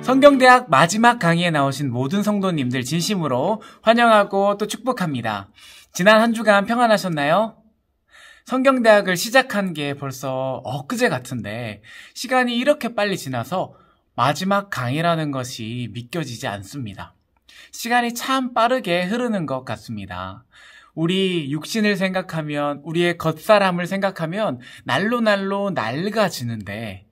성경대학 마지막 강의에 나오신 모든 성도님들 진심으로 환영하고 또 축복합니다. 지난 한 주간 평안하셨나요? 성경대학을 시작한 게 벌써 엊그제 같은데 시간이 이렇게 빨리 지나서 마지막 강의라는 것이 믿겨지지 않습니다. 시간이 참 빠르게 흐르는 것 같습니다. 우리 육신을 생각하면, 우리의 겉사람을 생각하면 날로 낡아지는데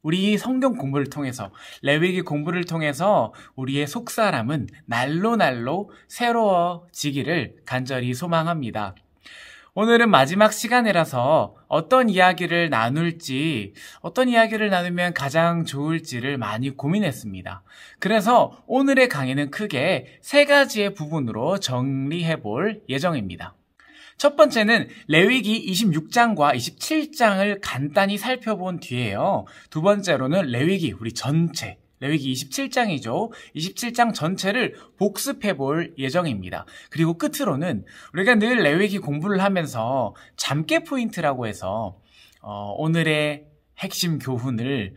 우리 성경 공부를 통해서, 레위기 공부를 통해서 우리의 속사람은 날로 새로워지기를 간절히 소망합니다. 오늘은 마지막 시간이라서 어떤 이야기를 나눌지, 어떤 이야기를 나누면 가장 좋을지를 많이 고민했습니다. 그래서 오늘의 강의는 크게 3가지의 부분으로 정리해 볼 예정입니다. 첫 번째는 레위기 26장과 27장을 간단히 살펴본 뒤에요. 두 번째로는 레위기 우리 전체, 레위기 27장이죠. 27장 전체를 복습해 볼 예정입니다. 그리고 끝으로는 우리가 늘 레위기 공부를 하면서 잠깨 포인트라고 해서 오늘의 핵심 교훈을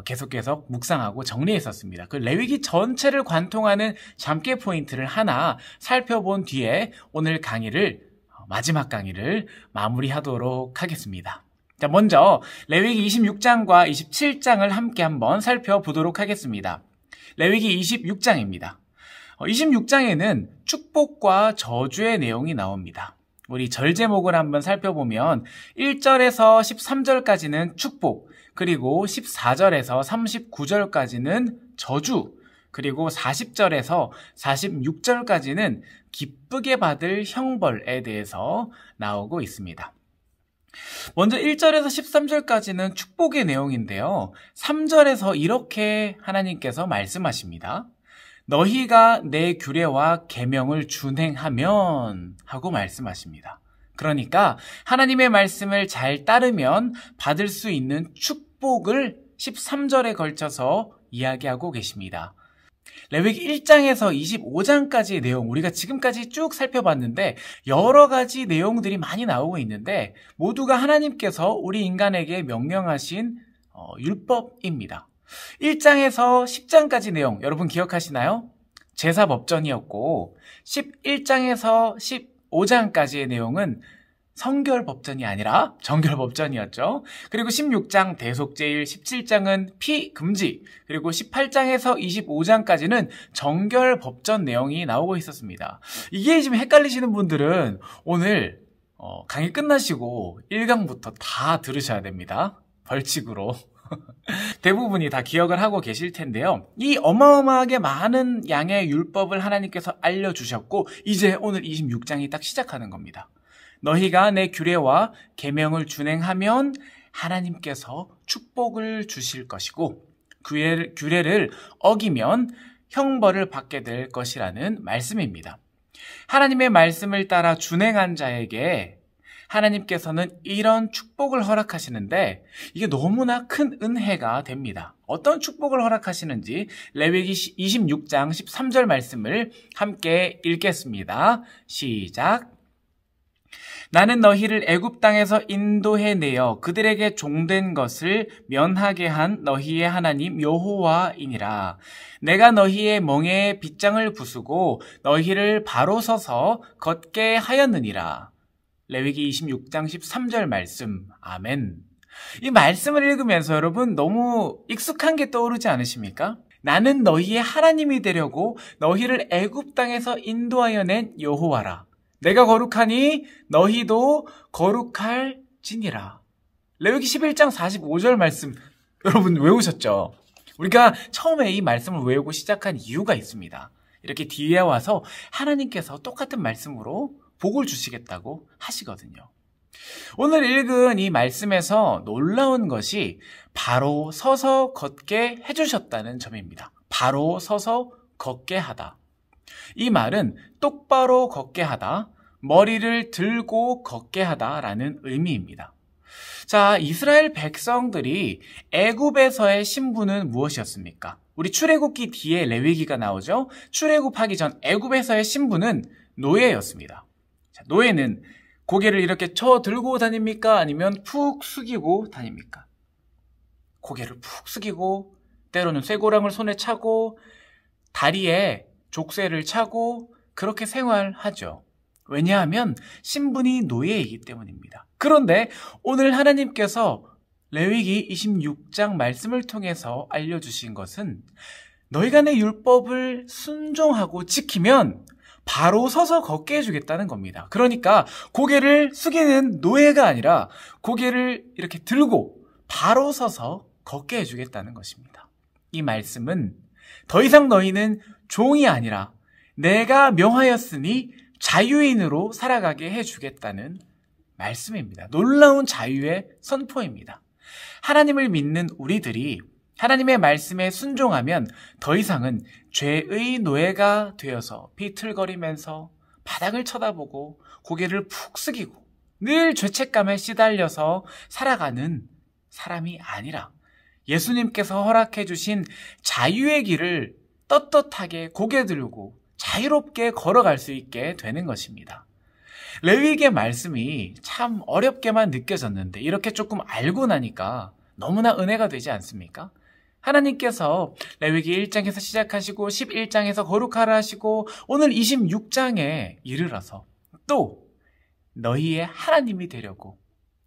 계속 묵상하고 정리했었습니다. 그 레위기 전체를 관통하는 잠깨 포인트를 하나 살펴본 뒤에 오늘 마지막 강의를 마무리하도록 하겠습니다. 자, 먼저 레위기 26장과 27장을 함께 한번 살펴보도록 하겠습니다. 레위기 26장입니다. 26장에는 축복과 저주의 내용이 나옵니다. 우리 절 제목을 한번 살펴보면 1절에서 13절까지는 축복, 그리고 14절에서 39절까지는 저주, 그리고 40절에서 46절까지는 기쁘게 받을 형벌에 대해서 나오고 있습니다. 먼저 1절에서 13절까지는 축복의 내용인데요. 3절에서 이렇게 하나님께서 말씀하십니다. 너희가 내 규례와 계명을 준행하면 하고 말씀하십니다. 그러니까 하나님의 말씀을 잘 따르면 받을 수 있는 축복을 13절에 걸쳐서 이야기하고 계십니다. 레위기 1장에서 25장까지의 내용, 우리가 지금까지 쭉 살펴봤는데 여러 가지 내용들이 많이 나오고 있는데 모두가 하나님께서 우리 인간에게 명령하신 율법입니다. 1장에서 10장까지 내용 여러분 기억하시나요? 제사법전이었고 11장에서 15장까지의 내용은 성결법전이 아니라 정결법전이었죠. 그리고 16장 대속제일, 17장은 피금지, 그리고 18장에서 25장까지는 정결법전 내용이 나오고 있었습니다. 이게 지금 헷갈리시는 분들은 오늘 강의 끝나시고 1강부터 다 들으셔야 됩니다. 벌칙으로. 대부분이 다 기억을 하고 계실 텐데요. 이 어마어마하게 많은 양의 율법을 하나님께서 알려주셨고 이제 오늘 26장이 딱 시작하는 겁니다. 너희가 내 규례와 계명을 준행하면 하나님께서 축복을 주실 것이고 규례를 어기면 형벌을 받게 될 것이라는 말씀입니다. 하나님의 말씀을 따라 준행한 자에게 하나님께서는 이런 축복을 허락하시는데 이게 너무나 큰 은혜가 됩니다. 어떤 축복을 허락하시는지 레위기 26장 13절 말씀을 함께 읽겠습니다. 시작. 나는 너희를 애굽 땅에서 인도해내어 그들에게 종된 것을 면하게 한 너희의 하나님 여호와이니라. 내가 너희의 멍에에 빗장을 부수고 너희를 바로 서서 걷게 하였느니라. 레위기 26장 13절 말씀. 아멘. 이 말씀을 읽으면서 여러분 너무 익숙한 게 떠오르지 않으십니까? 나는 너희의 하나님이 되려고 너희를 애굽 땅에서 인도하여 낸 여호와라. 내가 거룩하니 너희도 거룩할지니라. 레위기 11장 45절 말씀 여러분 외우셨죠? 우리가 처음에 이 말씀을 외우고 시작한 이유가 있습니다. 이렇게 뒤에 와서 하나님께서 똑같은 말씀으로 복을 주시겠다고 하시거든요. 오늘 읽은 이 말씀에서 놀라운 것이 바로 서서 걷게 해주셨다는 점입니다. 바로 서서 걷게 하다. 이 말은 똑바로 걷게 하다, 머리를 들고 걷게 하다라는 의미입니다. 자, 이스라엘 백성들이 애굽에서의 신분은 무엇이었습니까? 우리 출애굽기 뒤에 레위기가 나오죠. 출애굽하기 전 애굽에서의 신분은 노예였습니다. 자, 노예는 고개를 이렇게 들고 다닙니까? 아니면 푹 숙이고 다닙니까? 고개를 푹 숙이고 때로는 쇠고랑을 손에 차고 다리에 족쇄를 차고 그렇게 생활하죠. 왜냐하면 신분이 노예이기 때문입니다. 그런데 오늘 하나님께서 레위기 26장 말씀을 통해서 알려주신 것은 너희가 내 율법을 순종하고 지키면 바로 서서 걷게 해주겠다는 겁니다. 그러니까 고개를 숙이는 노예가 아니라 고개를 이렇게 들고 바로 서서 걷게 해주겠다는 것입니다. 이 말씀은 더 이상 너희는 종이 아니라 내가 명하였으니 자유인으로 살아가게 해주겠다는 말씀입니다. 놀라운 자유의 선포입니다. 하나님을 믿는 우리들이 하나님의 말씀에 순종하면 더 이상은 죄의 노예가 되어서 비틀거리면서 바닥을 쳐다보고 고개를 푹 숙이고 늘 죄책감에 시달려서 살아가는 사람이 아니라 예수님께서 허락해 주신 자유의 길을 떳떳하게 고개 들고 자유롭게 걸어갈 수 있게 되는 것입니다. 레위기의 말씀이 참 어렵게만 느껴졌는데 이렇게 조금 알고 나니까 너무나 은혜가 되지 않습니까? 하나님께서 레위기 1장에서 시작하시고 11장에서 거룩하라 하시고 오늘 26장에 이르러서 또 너희의 하나님이 되려고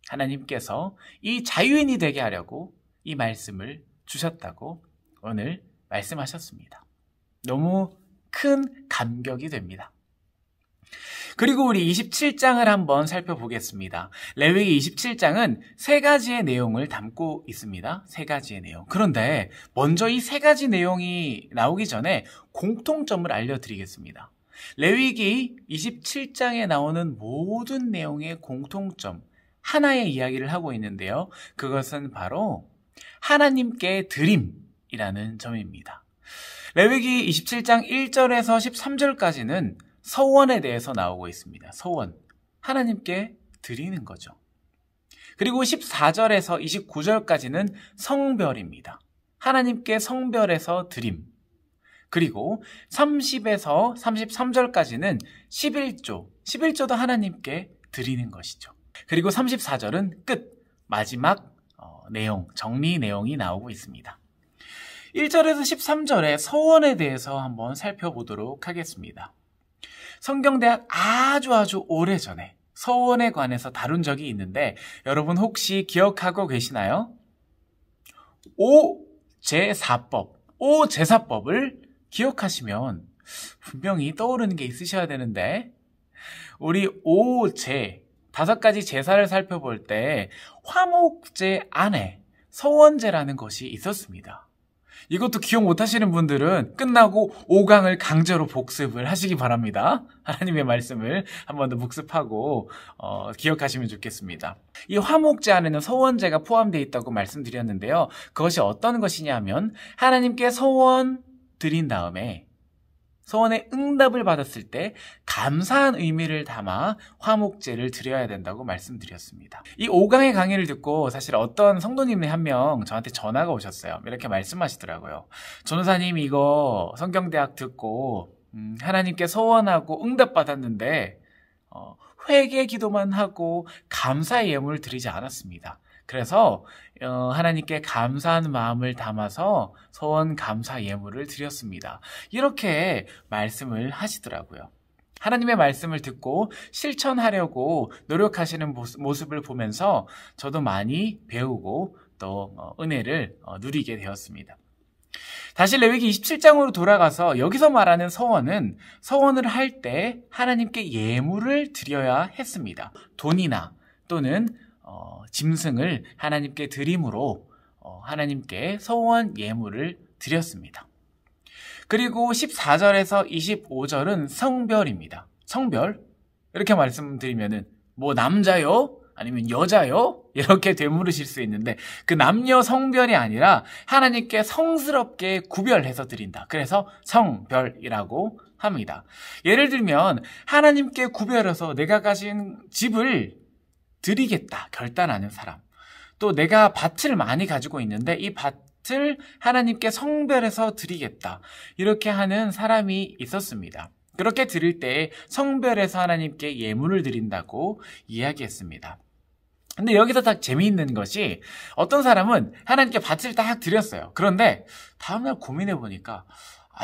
하나님께서 이 자유인이 되게 하려고 이 말씀을 주셨다고 오늘 말씀하셨습니다. 너무 큰 감격이 됩니다. 그리고 우리 27장을 한번 살펴보겠습니다. 레위기 27장은 세 가지의 내용을 담고 있습니다. 세 가지의 내용. 그런데 먼저 이 세 가지 내용이 나오기 전에 공통점을 알려드리겠습니다. 레위기 27장에 나오는 모든 내용의 공통점, 하나의 이야기를 하고 있는데요. 그것은 바로 하나님께 드림이라는 점입니다. 레위기 27장 1절에서 13절까지는 서원에 대해서 나오고 있습니다. 서원, 하나님께 드리는 거죠. 그리고 14절에서 29절까지는 성별입니다. 하나님께 성별해서 드림. 그리고 30에서 33절까지는 11조도 하나님께 드리는 것이죠. 그리고 34절은 끝, 마지막 내용, 정리 내용이 나오고 있습니다. 1절에서 13절의 서원에 대해서 한번 살펴보도록 하겠습니다. 성경대학 아주 오래전에 서원에 관해서 다룬 적이 있는데 여러분 혹시 기억하고 계시나요? 오제사법을 기억하시면 분명히 떠오르는 게 있으셔야 되는데 우리 오제 5가지 제사를 살펴볼 때 화목제 안에 서원제라는 것이 있었습니다. 이것도 기억 못하시는 분들은 끝나고 5강을 강제로 복습을 하시기 바랍니다. 하나님의 말씀을 한 번 더 복습하고 기억하시면 좋겠습니다. 이 화목제 안에는 서원제가 포함되어 있다고 말씀드렸는데요. 그것이 어떤 것이냐면 하나님께 서원 드린 다음에 서원의 응답을 받았을 때 감사한 의미를 담아 화목제를 드려야 된다고 말씀드렸습니다. 이 5강의 강의를 듣고 사실 어떤 성도님이 한 명 저한테 전화가 오셨어요. 이렇게 말씀하시더라고요. 전도사님 이거 성경대학 듣고 하나님께 서원하고 응답받았는데 회개 기도만 하고 감사의 예물을 드리지 않았습니다. 그래서 하나님께 감사한 마음을 담아서 서원 감사 예물을 드렸습니다. 이렇게 말씀을 하시더라고요. 하나님의 말씀을 듣고 실천하려고 노력하시는 모습을 보면서 저도 많이 배우고 또 은혜를 누리게 되었습니다. 다시 레위기 27장으로 돌아가서 여기서 말하는 서원은 서원을 할 때 하나님께 예물을 드려야 했습니다. 돈이나 또는 짐승을 하나님께 드림으로 하나님께 서원 예물을 드렸습니다. 그리고 14절에서 25절은 성별입니다. 성별 이렇게 말씀드리면은 뭐 남자요? 아니면 여자요? 이렇게 되물으실 수 있는데 그 남녀 성별이 아니라 하나님께 성스럽게 구별해서 드린다. 그래서 성별이라고 합니다. 예를 들면 하나님께 구별해서 내가 가진 집을 드리겠다 결단하는 사람, 또 내가 밭을 많이 가지고 있는데 이 밭을 하나님께 성별해서 드리겠다 이렇게 하는 사람이 있었습니다. 그렇게 드릴 때 성별해서 하나님께 예물을 드린다고 이야기했습니다. 근데 여기서 딱 재미있는 것이 어떤 사람은 하나님께 밭을 딱 드렸어요. 그런데 다음날 고민해보니까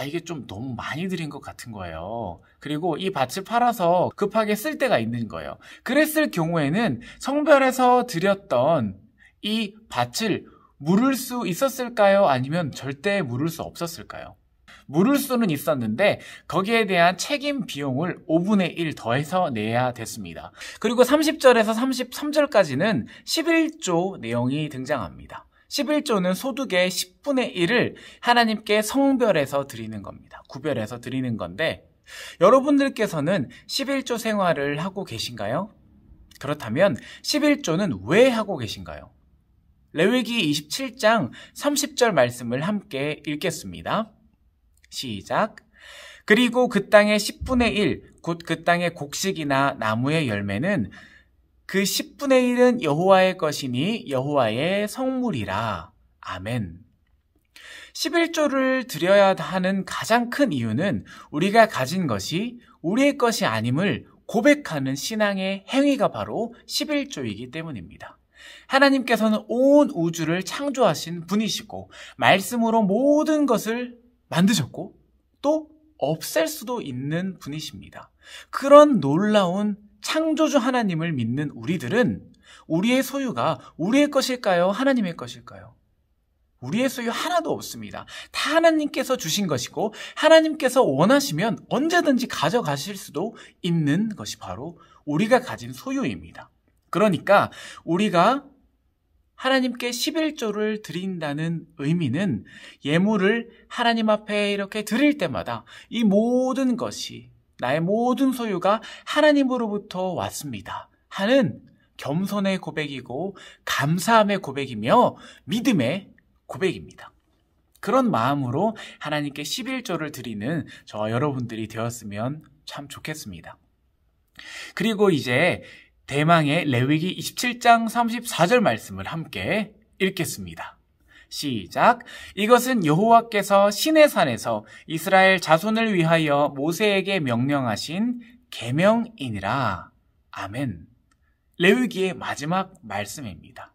이게 좀 너무 많이 드린 것 같은 거예요. 그리고 이 밭을 팔아서 급하게 쓸 때가 있는 거예요. 그랬을 경우에는 성별에서 드렸던 이 밭을 물을 수 있었을까요? 아니면 절대 물을 수 없었을까요? 물을 수는 있었는데 거기에 대한 책임 비용을 5분의 1 더해서 내야 됐습니다. 그리고 30절에서 33절까지는 11조 내용이 등장합니다. 11조는 소득의 10분의 1을 하나님께 성별해서 드리는 겁니다. 구별해서 드리는 건데 여러분들께서는 11조 생활을 하고 계신가요? 그렇다면 11조는 왜 하고 계신가요? 레위기 27장 30절 말씀을 함께 읽겠습니다. 시작. 그리고 그 땅의 10분의 1, 곧 그 땅의 곡식이나 나무의 열매는 그 10분의 1은 여호와의 것이니 여호와의 성물이라. 아멘. 11조를 드려야 하는 가장 큰 이유는 우리가 가진 것이 우리의 것이 아님을 고백하는 신앙의 행위가 바로 11조이기 때문입니다. 하나님께서는 온 우주를 창조하신 분이시고 말씀으로 모든 것을 만드셨고 또 없앨 수도 있는 분이십니다. 그런 놀라운 창조주 하나님을 믿는 우리들은 우리의 소유가 우리의 것일까요? 하나님의 것일까요? 우리의 소유 하나도 없습니다. 다 하나님께서 주신 것이고 하나님께서 원하시면 언제든지 가져가실 수도 있는 것이 바로 우리가 가진 소유입니다. 그러니까 우리가 하나님께 11조를 드린다는 의미는 예물을 하나님 앞에 이렇게 드릴 때마다 이 모든 것이 나의 모든 소유가 하나님으로부터 왔습니다 하는 겸손의 고백이고 감사함의 고백이며 믿음의 고백입니다. 그런 마음으로 하나님께 11조를 드리는 저와 여러분들이 되었으면 참 좋겠습니다. 그리고 이제 대망의 레위기 27장 34절 말씀을 함께 읽겠습니다. 시작. 이것은 여호와께서 시내산에서 이스라엘 자손을 위하여 모세에게 명령하신 계명이니라. 아멘. 레위기의 마지막 말씀입니다.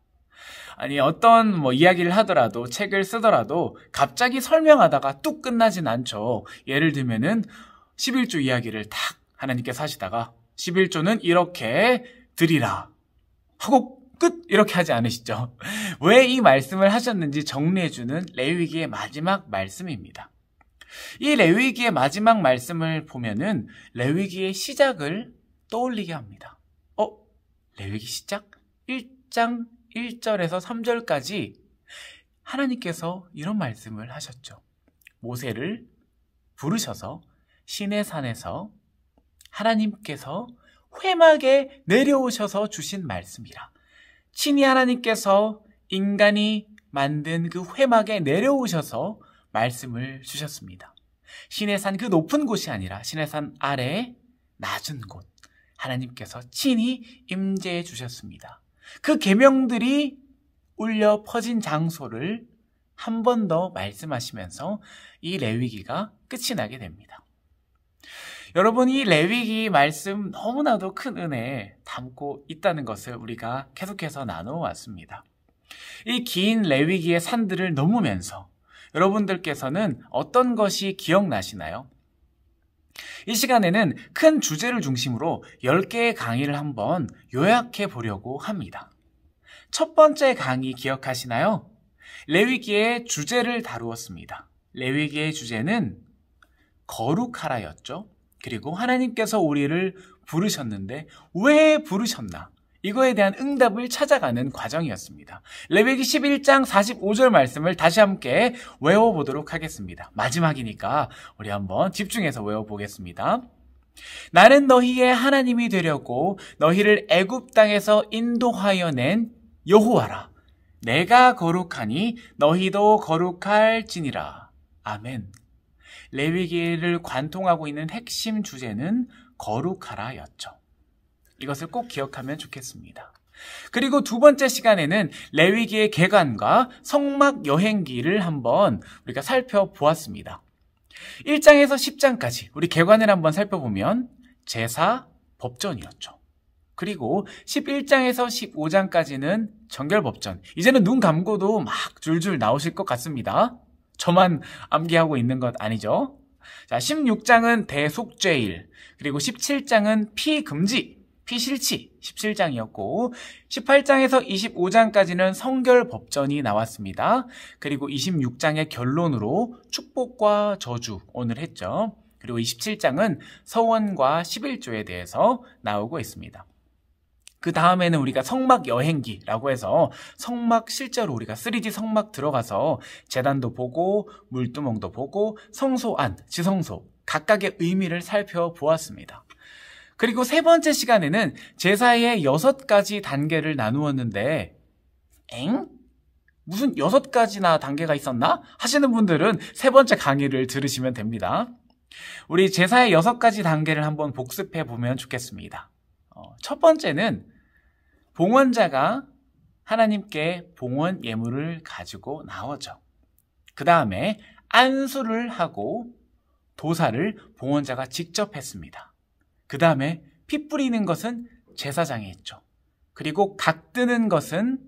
아니 어떤 이야기를 하더라도 책을 쓰더라도 갑자기 설명하다가 뚝 끝나진 않죠. 예를 들면은 11조 이야기를 탁 하나님께서 하시다가 11조는 이렇게 드리라 하고 끝 이렇게 하지 않으시죠. 왜 이 말씀을 하셨는지 정리해주는 레위기의 마지막 말씀입니다. 이 레위기의 마지막 말씀을 보면은 레위기의 시작을 떠올리게 합니다. 레위기 시작? 1장 1절에서 3절까지 하나님께서 이런 말씀을 하셨죠. 모세를 부르셔서 시내산에서 하나님께서 회막에 내려오셔서 주신 말씀이라. 친히 하나님께서 인간이 만든 그 회막에 내려오셔서 말씀을 주셨습니다. 시내산 그 높은 곳이 아니라 시내산 아래 낮은 곳 하나님께서 친히 임재해 주셨습니다. 그 계명들이 울려 퍼진 장소를 한 번 더 말씀하시면서 이 레위기가 끝이 나게 됩니다. 여러분, 이 레위기 말씀 너무나도 큰 은혜 담고 있다는 것을 우리가 계속해서 나누어왔습니다. 이 긴 레위기의 산들을 넘으면서 여러분들께서는 어떤 것이 기억나시나요? 이 시간에는 큰 주제를 중심으로 10개의 강의를 한번 요약해 보려고 합니다. 첫 번째 강의 기억하시나요? 레위기의 주제를 다루었습니다. 레위기의 주제는 거룩하라였죠. 그리고 하나님께서 우리를 부르셨는데 왜 부르셨나? 이거에 대한 응답을 찾아가는 과정이었습니다. 레위기 11장 45절 말씀을 다시 함께 외워보도록 하겠습니다. 마지막이니까 우리 한번 집중해서 외워보겠습니다. 나는 너희의 하나님이 되려고 너희를 애굽 땅에서 인도하여 낸 여호와라. 내가 거룩하니 너희도 거룩할지니라. 아멘. 레위기를 관통하고 있는 핵심 주제는 거룩하라였죠. 이것을 꼭 기억하면 좋겠습니다. 그리고 두 번째 시간에는 레위기의 개관과 성막 여행기를 한번 우리가 살펴보았습니다. 1장에서 10장까지 우리 개관을 한번 살펴보면 제사 법전이었죠. 그리고 11장에서 15장까지는 정결법전. 이제는 눈 감고도 막 줄줄 나오실 것 같습니다. 저만 암기하고 있는 것 아니죠? 자, 16장은 대속죄일, 그리고 17장은 피금지, 피실치 17장이었고 18장에서 25장까지는 성결법전이 나왔습니다. 그리고 26장의 결론으로 축복과 저주 오늘 했죠. 그리고 27장은 서원과 11조에 대해서 나오고 있습니다. 그 다음에는 우리가 성막 여행기라고 해서 성막 실제로 우리가 3D 성막 들어가서 제단도 보고 물두멍도 보고 성소 안, 지성소 각각의 의미를 살펴보았습니다. 그리고 세 번째 시간에는 제사의 6가지 단계를 나누었는데 무슨 6가지나 단계가 있었나? 하시는 분들은 세 번째 강의를 들으시면 됩니다. 우리 제사의 6가지 단계를 한번 복습해 보면 좋겠습니다. 첫 번째는 봉헌자가 하나님께 봉헌 예물을 가지고 나오죠. 그 다음에 안수를 하고 도사를 봉헌자가 직접 했습니다. 그 다음에 피 뿌리는 것은 제사장이 했죠. 그리고 각 뜨는 것은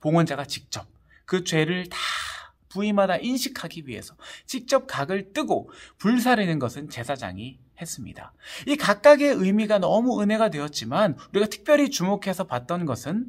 봉헌자가 직접 그 죄를 다 부위마다 인식하기 위해서 직접 각을 뜨고 불사르는 것은 제사장이 했습니다. 이 각각의 의미가 너무 은혜가 되었지만 우리가 특별히 주목해서 봤던 것은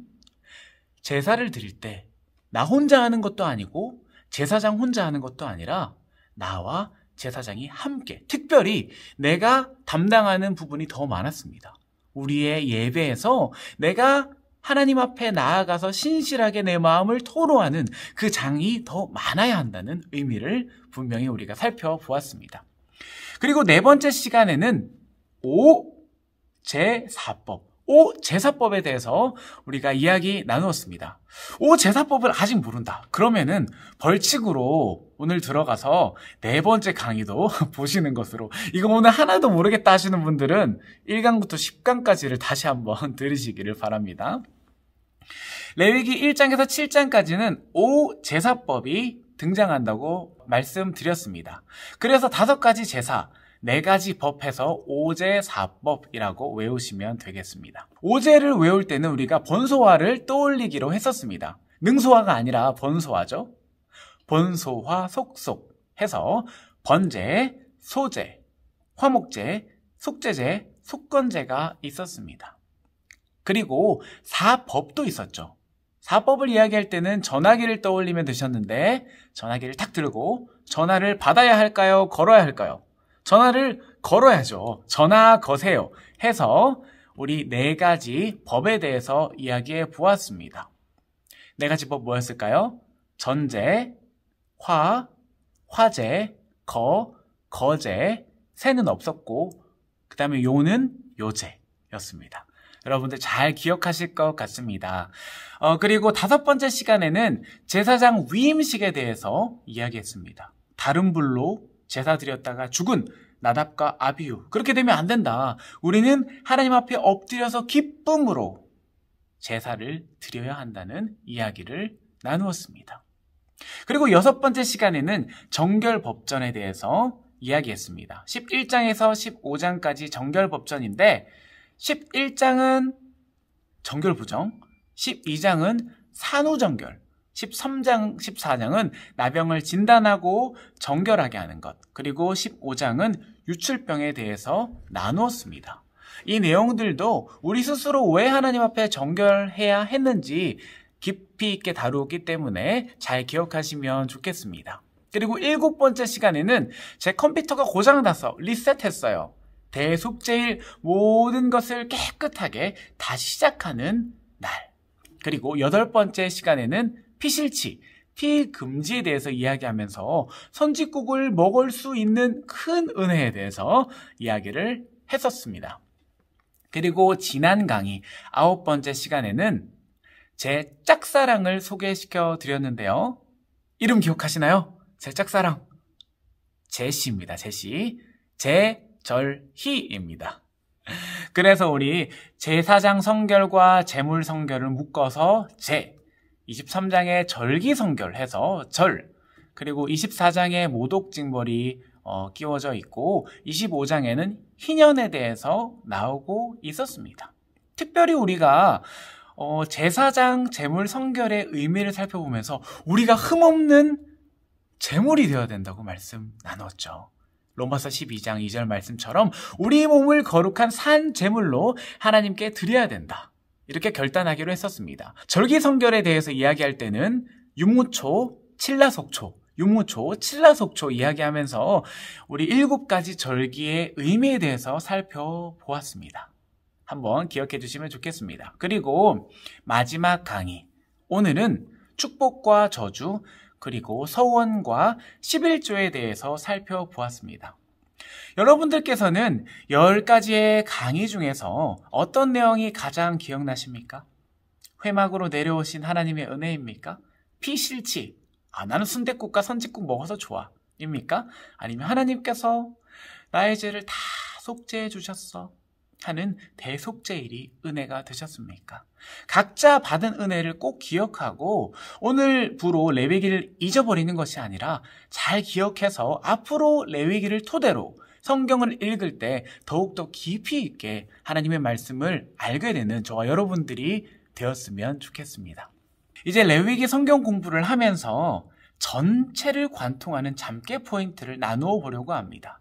제사를 드릴 때 나 혼자 하는 것도 아니고 제사장 혼자 하는 것도 아니라 나와 제사장이 함께 특별히 내가 담당하는 부분이 더 많았습니다. 우리의 예배에서 내가 하나님 앞에 나아가서 신실하게 내 마음을 토로하는 그 장이 더 많아야 한다는 의미를 분명히 우리가 살펴보았습니다. 그리고 네 번째 시간에는 오제사법, 오제사법에 대해서 우리가 이야기 나누었습니다. 오제사법을 아직 모른다. 그러면은 벌칙으로 오늘 들어가서 네 번째 강의도 보시는 것으로, 이거 오늘 하나도 모르겠다 하시는 분들은 1강부터 10강까지를 다시 한번 들으시기를 바랍니다. 레위기 1장에서 7장까지는 오제사법이 등장한다고 말씀드렸습니다. 그래서 5가지 제사, 4가지 법해서 오제사법이라고 외우시면 되겠습니다. 오제를 외울 때는 우리가 번소화를 떠올리기로 했었습니다. 능소화가 아니라 번소화죠. 번소화 속속 해서 번제, 소제, 화목제, 속제제, 속건제가 있었습니다. 그리고 사법도 있었죠. 사법을 이야기할 때는 전화기를 떠올리면 되셨는데 전화기를 탁 들고 전화를 받아야 할까요? 걸어야 할까요? 전화를 걸어야죠. 전화 거세요 해서 우리 4가지 법에 대해서 이야기해 보았습니다. 4가지 법 뭐였을까요? 전제, 화, 화제, 거제, 세는 없었고 그 다음에 요는 요제였습니다. 여러분들 잘 기억하실 것 같습니다. 그리고 5번째 시간에는 제사장 위임식에 대해서 이야기했습니다. 다른 불로 제사 드렸다가 죽은 나답과 아비후, 그렇게 되면 안 된다. 우리는 하나님 앞에 엎드려서 기쁨으로 제사를 드려야 한다는 이야기를 나누었습니다. 그리고 6번째 시간에는 정결법전에 대해서 이야기했습니다. 11장에서 15장까지 정결법전인데 11장은 정결부정, 12장은 산후정결, 13장, 14장은 나병을 진단하고 정결하게 하는 것, 그리고 15장은 유출병에 대해서 나누었습니다. 이 내용들도 우리 스스로 왜 하나님 앞에 정결해야 했는지 깊이 있게 다루었기 때문에 잘 기억하시면 좋겠습니다. 그리고 7번째 시간에는 제 컴퓨터가 고장나서 리셋했어요. 대속죄일 모든 것을 깨끗하게 다시 시작하는 날. 그리고 8번째 시간에는 피실치, 피금지에 대해서 이야기하면서 선지국을 먹을 수 있는 큰 은혜에 대해서 이야기를 했었습니다. 그리고 지난 강의 9번째 시간에는 제 짝사랑을 소개시켜 드렸는데요. 이름 기억하시나요? 제 짝사랑. 제시입니다. 제시. 제절희입니다. 그래서 우리 제사장 성결과 제물 성결을 묶어서 23장에 절기 성결해서 절, 그리고 24장에 모독 징벌이 끼워져 있고 25장에는 희년에 대해서 나오고 있었습니다. 특별히 우리가 제사장 제물 성결의 의미를 살펴보면서 우리가 흠없는 제물이 되어야 된다고 말씀 나눴죠. 로마서 12장 2절 말씀처럼 우리 몸을 거룩한 산 제물로 하나님께 드려야 된다. 이렇게 결단하기로 했었습니다. 절기 성결에 대해서 이야기할 때는 유무초, 칠라속초, 유무초, 칠라속초 이야기하면서 우리 7가지 절기의 의미에 대해서 살펴보았습니다. 한번 기억해 주시면 좋겠습니다. 그리고 마지막 강의, 오늘은 축복과 저주, 그리고 서원과 11조에 대해서 살펴보았습니다. 여러분들께서는 10가지의 강의 중에서 어떤 내용이 가장 기억나십니까? 회막으로 내려오신 하나님의 은혜입니까? 피실치, 나는 순댓국과 선짓국 먹어서 좋아 입니까? 아니면 하나님께서 나의 죄를 다 속죄해 주셨어 하는 대속죄일이 은혜가 되셨습니까? 각자 받은 은혜를 꼭 기억하고 오늘부로 레위기를 잊어버리는 것이 아니라 잘 기억해서 앞으로 레위기를 토대로 성경을 읽을 때 더욱더 깊이 있게 하나님의 말씀을 알게 되는 저와 여러분들이 되었으면 좋겠습니다. 이제 레위기 성경 공부를 하면서 전체를 관통하는 잠깨 포인트를 나누어 보려고 합니다.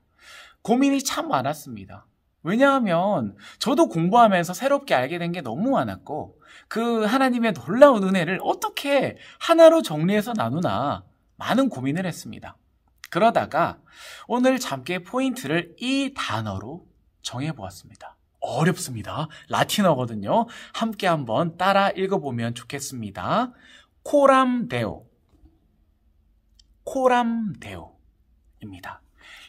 고민이 참 많았습니다. 왜냐하면 저도 공부하면서 새롭게 알게 된 게 너무 많았고 그 하나님의 놀라운 은혜를 어떻게 하나로 정리해서 나누나 많은 고민을 했습니다. 그러다가 오늘 잠깨 포인트를 이 단어로 정해보았습니다. 어렵습니다. 라틴어거든요. 함께 한번 따라 읽어보면 좋겠습니다. 코람데오, 코람데오입니다.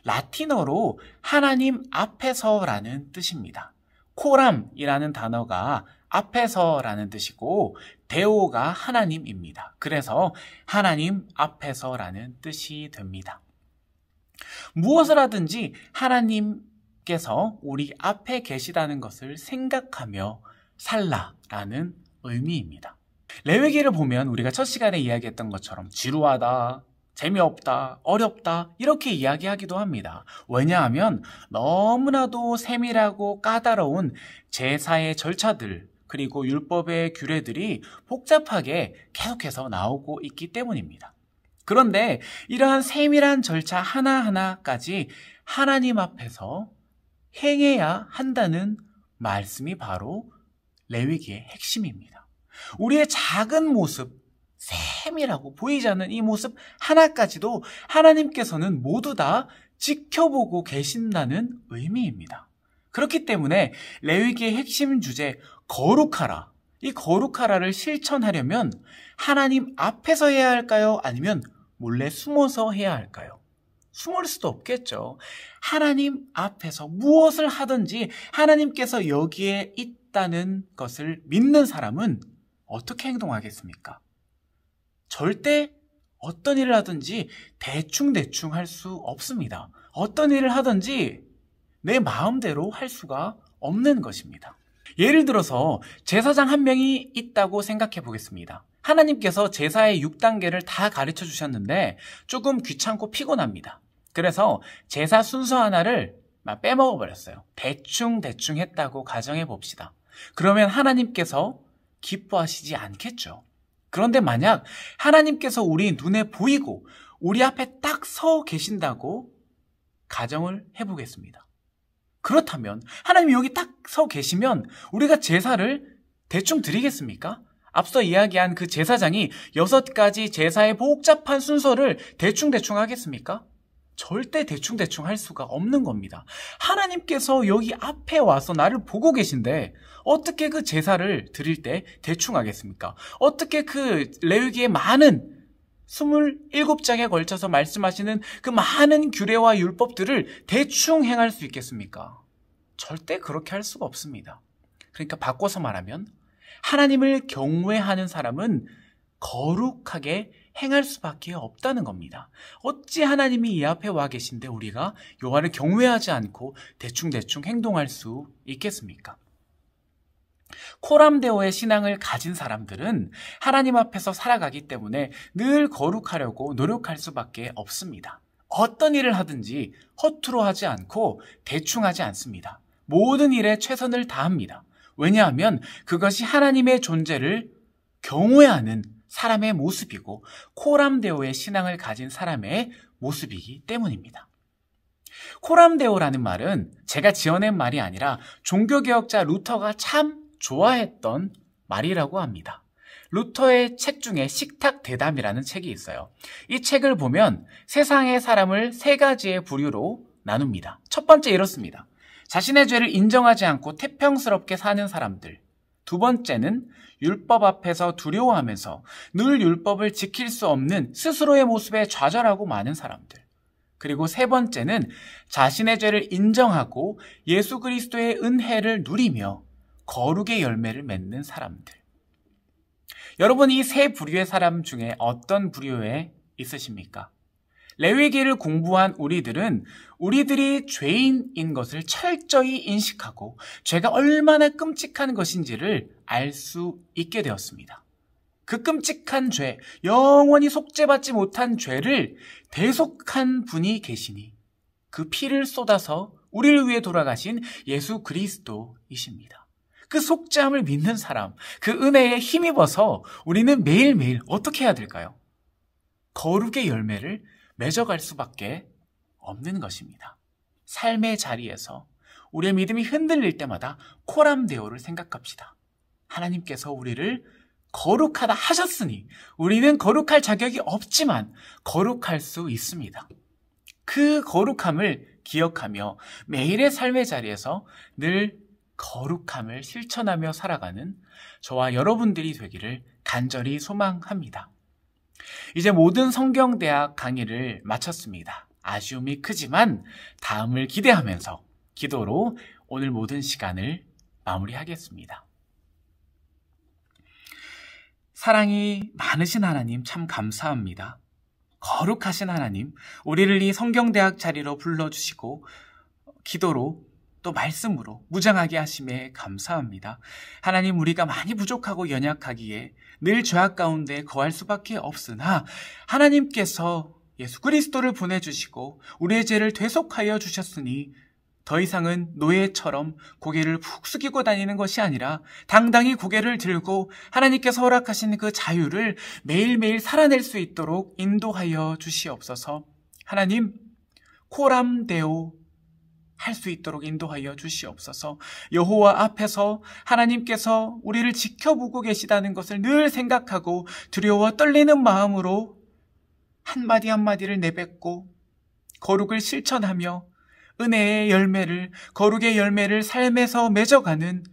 라틴어로 하나님 앞에서라는 뜻입니다. 코람이라는 단어가 앞에서라는 뜻이고 데오가 하나님입니다. 그래서 하나님 앞에서라는 뜻이 됩니다. 무엇을 하든지 하나님께서 우리 앞에 계시다는 것을 생각하며 살라라는 의미입니다. 레위기를 보면 우리가 첫 시간에 이야기했던 것처럼 지루하다, 재미없다, 어렵다 이렇게 이야기하기도 합니다. 왜냐하면 너무나도 세밀하고 까다로운 제사의 절차들 그리고 율법의 규례들이 복잡하게 계속해서 나오고 있기 때문입니다. 그런데 이러한 세밀한 절차 하나하나까지 하나님 앞에서 행해야 한다는 말씀이 바로 레위기의 핵심입니다. 우리의 작은 모습, 세밀하고 보이지 않는 이 모습 하나까지도 하나님께서는 모두 다 지켜보고 계신다는 의미입니다. 그렇기 때문에 레위기의 핵심 주제 거룩하라, 이 거룩하라를 실천하려면 하나님 앞에서 해야 할까요? 아니면 몰래 숨어서 해야 할까요? 숨을 수도 없겠죠. 하나님 앞에서 무엇을 하든지 하나님께서 여기에 있다는 것을 믿는 사람은 어떻게 행동하겠습니까? 절대 어떤 일을 하든지 대충대충 할 수 없습니다. 어떤 일을 하든지 내 마음대로 할 수가 없는 것입니다. 예를 들어서 제사장 한 명이 있다고 생각해 보겠습니다. 하나님께서 제사의 6단계를 다 가르쳐 주셨는데 조금 귀찮고 피곤합니다. 그래서 제사 순서 하나를 빼먹어 버렸어요. 대충 했다고 가정해 봅시다. 그러면 하나님께서 기뻐하시지 않겠죠. 그런데 만약 하나님께서 우리 눈에 보이고 우리 앞에 딱 서 계신다고 가정을 해보겠습니다. 그렇다면 하나님이 여기 딱 서 계시면 우리가 제사를 대충 드리겠습니까? 앞서 이야기한 그 제사장이 6가지 제사의 복잡한 순서를 대충 하겠습니까? 절대 대충 할 수가 없는 겁니다. 하나님께서 여기 앞에 와서 나를 보고 계신데 어떻게 그 제사를 드릴 때 대충 하겠습니까? 어떻게 그 레위기의 많은 27장에 걸쳐서 말씀하시는 그 많은 규례와 율법들을 대충 행할 수 있겠습니까? 절대 그렇게 할 수가 없습니다. 그러니까 바꿔서 말하면 하나님을 경외하는 사람은 거룩하게 행할 수밖에 없다는 겁니다. 어찌 하나님이 이 앞에 와 계신데 우리가 여호와를 경외하지 않고 대충 행동할 수 있겠습니까? 코람데오의 신앙을 가진 사람들은 하나님 앞에서 살아가기 때문에 늘 거룩하려고 노력할 수밖에 없습니다. 어떤 일을 하든지 허투루 하지 않고 대충 하지 않습니다. 모든 일에 최선을 다합니다. 왜냐하면 그것이 하나님의 존재를 경외하는 사람의 모습이고 코람데오의 신앙을 가진 사람의 모습이기 때문입니다. 코람데오라는 말은 제가 지어낸 말이 아니라 종교개혁자 루터가 참 좋아했던 말이라고 합니다. 루터의 책 중에 식탁대담이라는 책이 있어요. 이 책을 보면 세상의 사람을 세 가지의 부류로 나눕니다. 첫 번째 이렇습니다. 자신의 죄를 인정하지 않고 태평스럽게 사는 사람들. 두 번째는 율법 앞에서 두려워하면서 늘 율법을 지킬 수 없는 스스로의 모습에 좌절하고 많은 사람들. 그리고 세 번째는 자신의 죄를 인정하고 예수 그리스도의 은혜를 누리며 거룩의 열매를 맺는 사람들. 여러분, 이 세 부류의 사람 중에 어떤 부류에 있으십니까? 레위기를 공부한 우리들은 우리들이 죄인인 것을 철저히 인식하고 죄가 얼마나 끔찍한 것인지를 알 수 있게 되었습니다. 그 끔찍한 죄, 영원히 속죄받지 못한 죄를 대속한 분이 계시니 그 피를 쏟아서 우리를 위해 돌아가신 예수 그리스도이십니다. 그 속죄함을 믿는 사람, 그 은혜에 힘입어서 우리는 매일매일 어떻게 해야 될까요? 거룩의 열매를 맺어갈 수밖에 없는 것입니다. 삶의 자리에서 우리의 믿음이 흔들릴 때마다 코람데오를 생각합시다. 하나님께서 우리를 거룩하다 하셨으니 우리는 거룩할 자격이 없지만 거룩할 수 있습니다. 그 거룩함을 기억하며 매일의 삶의 자리에서 늘 거룩함을 실천하며 살아가는 저와 여러분들이 되기를 간절히 소망합니다. 이제 모든 성경대학 강의를 마쳤습니다. 아쉬움이 크지만 다음을 기대하면서 기도로 오늘 모든 시간을 마무리하겠습니다. 사랑이 많으신 하나님 참 감사합니다. 거룩하신 하나님, 우리를 이 성경대학 자리로 불러주시고 기도로 또 말씀으로 무장하게 하심에 감사합니다. 하나님, 우리가 많이 부족하고 연약하기에 늘 죄악 가운데 거할 수밖에 없으나 하나님께서 예수 그리스도를 보내주시고 우리의 죄를 되속하여 주셨으니 더 이상은 노예처럼 고개를 푹 숙이고 다니는 것이 아니라 당당히 고개를 들고 하나님께서 허락하신 그 자유를 매일매일 살아낼 수 있도록 인도하여 주시옵소서. 하나님, 코람데오 할 수 있도록 인도하여 주시옵소서. 여호와 앞에서 하나님께서 우리를 지켜보고 계시다는 것을 늘 생각하고 두려워 떨리는 마음으로 한마디 한마디를 내뱉고 거룩을 실천하며 은혜의 열매를, 거룩의 열매를 삶에서 맺어가는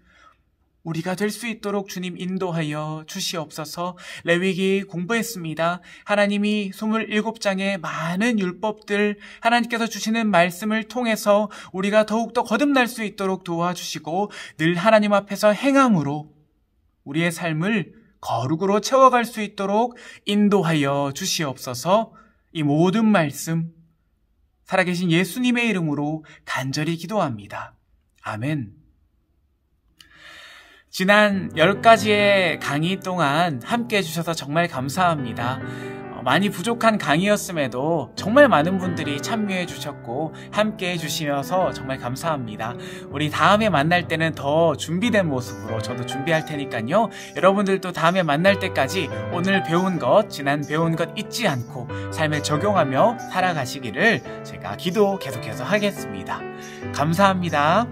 우리가 될 수 있도록 주님 인도하여 주시옵소서. 레위기 공부했습니다. 하나님이 27장의 많은 율법들, 하나님께서 주시는 말씀을 통해서 우리가 더욱더 거듭날 수 있도록 도와주시고 늘 하나님 앞에서 행함으로 우리의 삶을 거룩으로 채워갈 수 있도록 인도하여 주시옵소서. 이 모든 말씀 살아계신 예수님의 이름으로 간절히 기도합니다. 아멘. 지난 10가지의 강의 동안 함께 해주셔서 정말 감사합니다. 많이 부족한 강의였음에도 정말 많은 분들이 참여해 주셨고 함께 해주시면서 정말 감사합니다. 우리 다음에 만날 때는 더 준비된 모습으로 저도 준비할 테니까요. 여러분들도 다음에 만날 때까지 오늘 배운 것, 지난 배운 것 잊지 않고 삶에 적용하며 살아가시기를 제가 기도 계속해서 하겠습니다. 감사합니다.